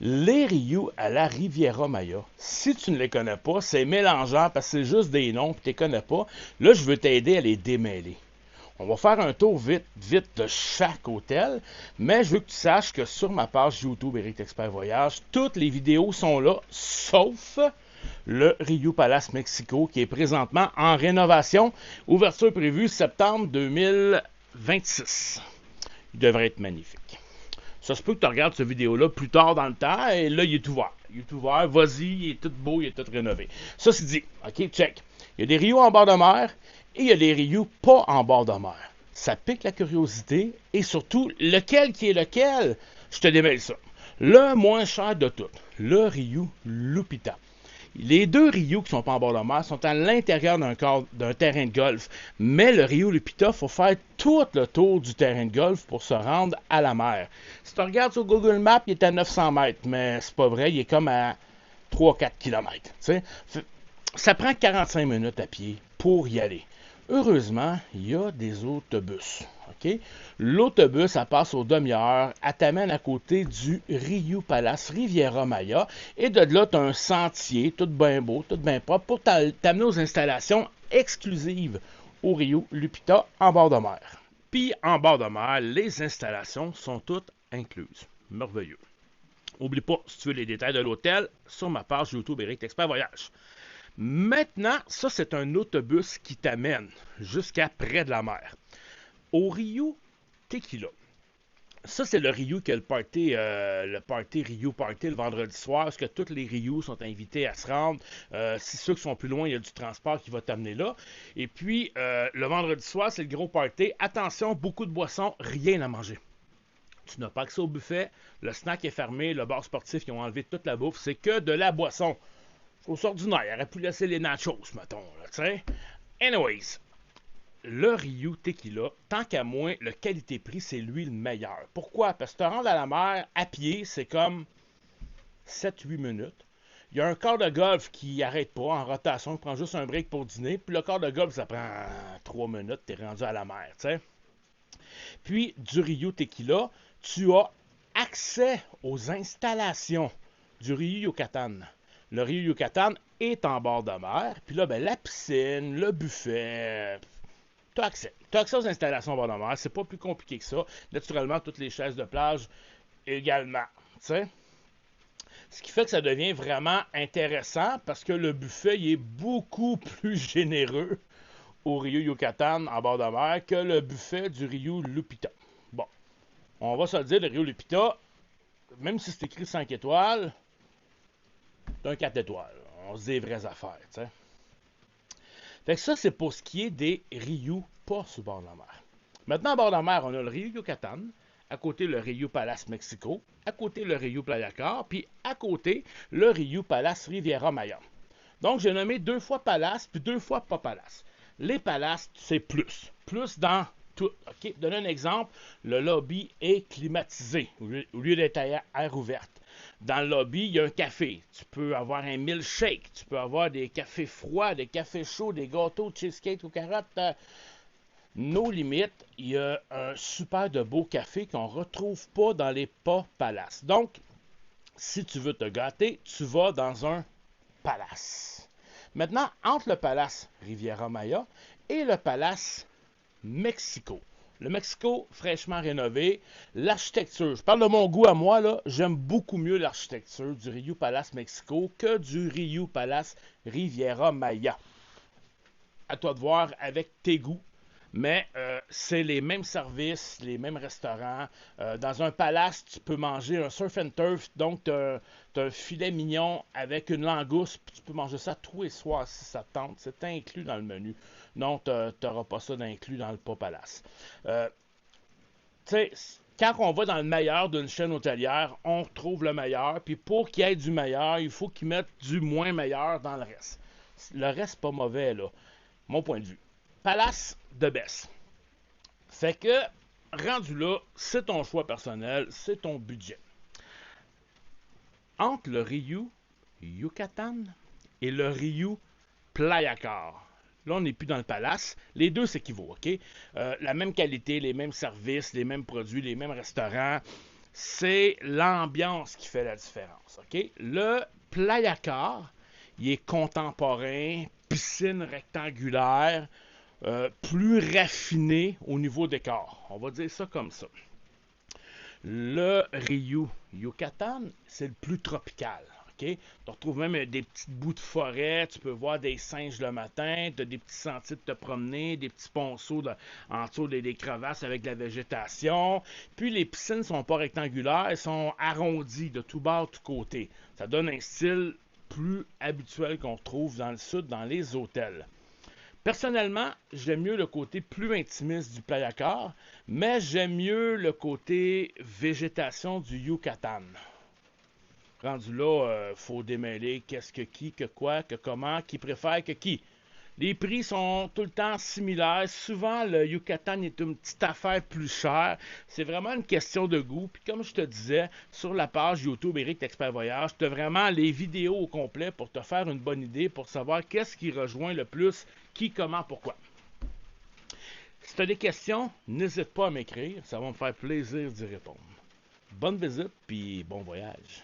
Les Ryu à la Riviera Maya, si tu ne les connais pas, c'est mélangeant parce que c'est juste des noms que tu ne connais pas. Là, je veux t'aider à les démêler. On va faire un tour vite, vite de chaque hôtel, mais je veux que tu saches que sur ma page YouTube Éric Expert Voyage, toutes les vidéos sont là, sauf le Rio Palace Mexico qui est présentement en rénovation. Ouverture prévue septembre 2026. Il devrait être magnifique. Ça se peut que tu regardes cette vidéo-là plus tard dans le temps, et là, il est ouvert. Il est ouvert, vas-y, il est tout beau, il est tout rénové. Ça, c'est dit. OK, check. Il y a des rios en bord de mer et il y a des rios pas en bord de mer. Ça pique la curiosité et surtout, lequel qui est lequel? Je te démêle ça. Le moins cher de tout, le Rio Lupita. Les deux Rio qui sont pas en bord de mer sont à l'intérieur d'un terrain de golf. Mais le Rio Lupita, il faut faire tout le tour du terrain de golf pour se rendre à la mer. Si tu regardes sur Google Maps, il est à 900 mètres, mais c'est pas vrai, il est comme à 3-4 km. Ça prend 45 minutes à pied pour y aller. Heureusement, il y a des autobus. OK? L'autobus, ça passe aux demi-heures, elle t'amène à côté du Rio Palace Riviera Maya, et de là, tu as un sentier, tout bien beau, tout bien propre, pour t'amener aux installations exclusives au Rio Lupita en bord de mer. Puis, en bord de mer, les installations sont toutes incluses. Merveilleux. N'oublie pas, si tu veux les détails de l'hôtel, sur ma page YouTube Éric Expert Voyage. Maintenant, ça, c'est un autobus qui t'amène jusqu'à près de la mer. Au Rio Tequila. Ça, c'est le Rio qui a le party Rio Party le vendredi soir, parce que tous les Rio sont invités à se rendre. Si ceux qui sont plus loin, il y a du transport qui va t'amener là. Et puis, le vendredi soir, c'est le gros party. Attention, beaucoup de boissons, rien à manger. Tu n'as pas accès au buffet, le snack est fermé, le bar sportif, ils ont enlevé toute la bouffe, c'est que de la boisson. Chose ordinaire, il aurait pu laisser les nachos, mettons, là, tu sais. Anyways, le Rio Tequila, tant qu'à moi, le qualité-prix, c'est lui le meilleur. Pourquoi? Parce que te rendre à la mer à pied, c'est comme 7-8 minutes. Il y a un quart de golf qui arrête pas en rotation, il prend juste un break pour dîner. Puis le quart de golf, ça prend 3 minutes, t'es rendu à la mer, tu sais. Puis du Rio Tequila, tu as accès aux installations du Rio Yucatan. Le Rio Yucatan est en bord de mer. Puis là, ben, la piscine, le buffet, tu as accès. Tu as accès aux installations en bord de mer. C'est pas plus compliqué que ça. Naturellement, toutes les chaises de plage également. T'sais? Ce qui fait que ça devient vraiment intéressant parce que le buffet il est beaucoup plus généreux au Rio Yucatan en bord de mer que le buffet du Rio Lupita. Bon, on va se le dire, le Rio Lupita, même si c'est écrit 5 étoiles, c'est un 4 étoiles. On se dit les vraies affaires, tu sais. Fait que ça, c'est pour ce qui est des Rio pas sur le bord de la mer. Maintenant, à bord de la mer, on a le Rio Yucatan, à côté le Rio Palace Mexico, à côté le Rio Playa Car, puis à côté le Rio Palace Riviera Maya. Donc, j'ai nommé 2 fois Palace, puis 2 fois pas Palace. Les palaces, c'est plus. Plus dans tout. OK? Pour donner un exemple, le lobby est climatisé au lieu d'être à air ouverte. Dans le lobby, il y a un café. Tu peux avoir un milkshake. Tu peux avoir des cafés froids, des cafés chauds, des gâteaux de cheesecake aux carottes. Nos limites, il y a un super de beau café qu'on ne retrouve pas dans les pas palaces. Donc, si tu veux te gâter, tu vas dans un palace. Maintenant, entre le palace Riviera Maya et le palace Mexico. Le Mexico, fraîchement rénové. L'architecture, je parle de mon goût à moi, là, j'aime beaucoup mieux l'architecture du Rio Palace Mexico que du Rio Palace Riviera Maya. À toi de voir avec tes goûts. Mais c'est les mêmes services, les mêmes restaurants. Dans un palace, tu peux manger un surf and turf, donc tu as un filet mignon avec une langouste, puis tu peux manger ça tous les soirs si ça te tente. C'est inclus dans le menu. Non, tu n'auras pas ça d'inclus dans le pas palace. Euh, tu sais, quand on va dans le meilleur d'une chaîne hôtelière, on retrouve le meilleur, puis pour qu'il y ait du meilleur, il faut qu'ils mettent du moins meilleur dans le reste. Le reste, c'est pas mauvais, là. Mon point de vue. Palace de Bess. Fait que, rendu là, c'est ton choix personnel, c'est ton budget. Entre le Rio Yucatan et le Rio Playa Car. Là, on n'est plus dans le palace. Les deux s'équivaut, OK? La même qualité, les mêmes services, les mêmes produits, les mêmes restaurants. c'est l'ambiance qui fait la différence. Okay? Le Playa-Car, il est contemporain, piscine rectangulaire, plus raffiné au niveau décor. On va dire ça comme ça. Le Yucatan, c'est le plus tropical. Okay? Tu retrouves même des petites bouts de forêt, tu peux voir des singes le matin, tu as des petits sentiers de te promener, des petits ponceaux en dessous des crevasses avec de la végétation. Puis les piscines ne sont pas rectangulaires, elles sont arrondies de tout bord, de tout côté. Ça donne un style plus habituel qu'on trouve dans le sud, dans les hôtels. Personnellement, j'aime mieux le côté plus intimiste du Playa-Car, mais j'aime mieux le côté végétation du Yucatan. Rendu là, faut démêler qu'est-ce que qui, que quoi, que comment, qui préfère que qui. Les prix sont tout le temps similaires. Souvent, le Yucatan est une petite affaire plus chère. C'est vraiment une question de goût. Puis comme je te disais, sur la page YouTube Éric Expert Voyage, tu as vraiment les vidéos au complet pour te faire une bonne idée, pour savoir qu'est-ce qui rejoint le plus, qui, comment, pourquoi. Si tu as des questions, n'hésite pas à m'écrire. Ça va me faire plaisir d'y répondre. Bonne visite, puis bon voyage.